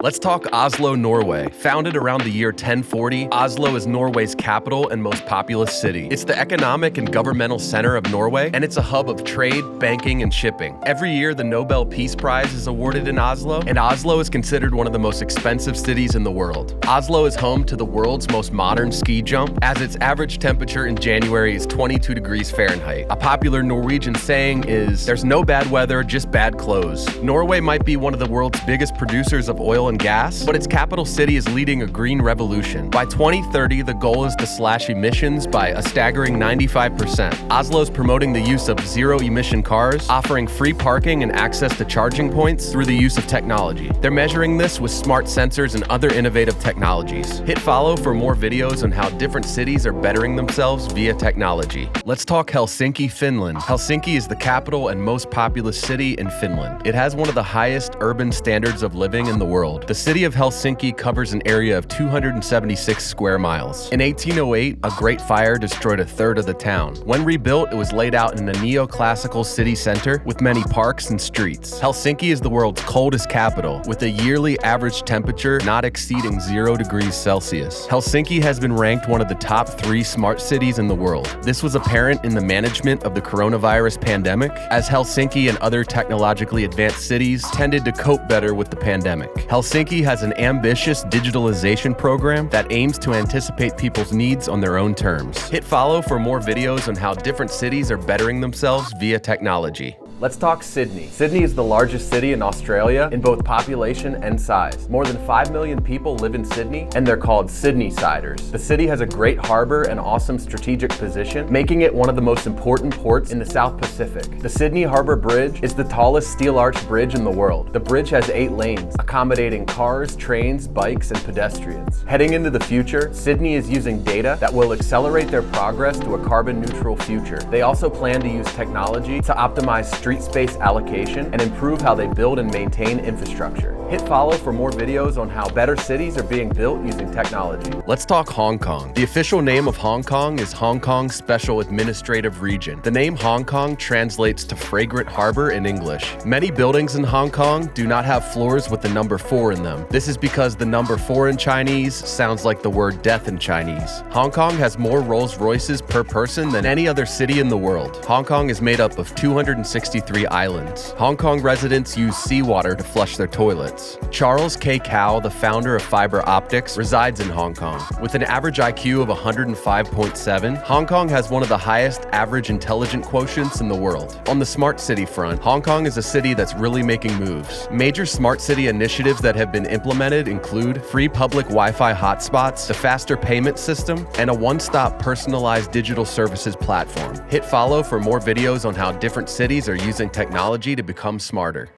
Let's talk Oslo, Norway. Founded around the year 1040, Oslo is Norway's capital and most populous city. It's the economic and governmental center of Norway, and it's a hub of trade, banking, and shipping. Every year, the Nobel Peace Prize is awarded in Oslo, and Oslo is considered one of the most expensive cities in the world. Oslo is home to the world's most modern ski jump, as its average temperature in January is 22 degrees Fahrenheit. A popular Norwegian saying is, "There's no bad weather, just bad clothes." Norway might be one of the world's biggest producers of oil and gas, but its capital city is leading a green revolution. By 2030, the goal is to slash emissions by a staggering 95%. Oslo is promoting the use of zero-emission cars, offering free parking and access to charging points through the use of technology. They're measuring this with smart sensors and other innovative technologies. Hit follow for more videos on how different cities are bettering themselves via technology. Let's talk Helsinki, Finland. Helsinki is the capital and most populous city in Finland. It has one of the highest urban standards of living in the world. The city of Helsinki covers an area of 276 square miles. In 1808, a great fire destroyed a third of the town. When rebuilt, it was laid out in a neoclassical city center with many parks and streets. Helsinki is the world's coldest capital, with a yearly average temperature not exceeding 0 degrees Celsius. Helsinki has been ranked one of the top 3 smart cities in the world. This was apparent in the management of the coronavirus pandemic, as Helsinki and other technologically advanced cities tended to cope better with the pandemic. Helsinki has an ambitious digitalization program that aims to anticipate people's needs on their own terms. Hit follow for more videos on how different cities are bettering themselves via technology. Let's talk Sydney. Sydney is the largest city in Australia in both population and size. More than 5 million people live in Sydney, and they're called Sydneysiders. The city has a great harbor and awesome strategic position, making it one of the most important ports in the South Pacific. The Sydney Harbour Bridge is the tallest steel-arched bridge in the world. The bridge has 8 lanes, accommodating cars, trains, bikes, and pedestrians. Heading into the future, Sydney is using data that will accelerate their progress to a carbon-neutral future. They also plan to use technology to optimize street space allocation and improve how they build and maintain infrastructure. Hit follow for more videos on how better cities are being built using technology. Let's talk Hong Kong. The official name of Hong Kong is Hong Kong Special Administrative Region. The name Hong Kong translates to fragrant harbor in English. Many buildings in Hong Kong do not have floors with the number 4 in them. This is because the number 4 in Chinese sounds like the word death in Chinese. Hong Kong has more Rolls-Royces per person than any other city in the world. Hong Kong is made up of 263 islands. Hong Kong residents use seawater to flush their toilets. Charles K. Kao, the founder of fiber optics, resides in Hong Kong. With an average IQ of 105.7, Hong Kong has one of the highest average intelligent quotients in the world. On the smart city front, Hong Kong is a city that's really making moves. Major smart city initiatives that have been implemented include free public Wi-Fi hotspots, a faster payment system, and a one-stop personalized digital services platform. Hit follow for more videos on how different cities are using technology to become smarter.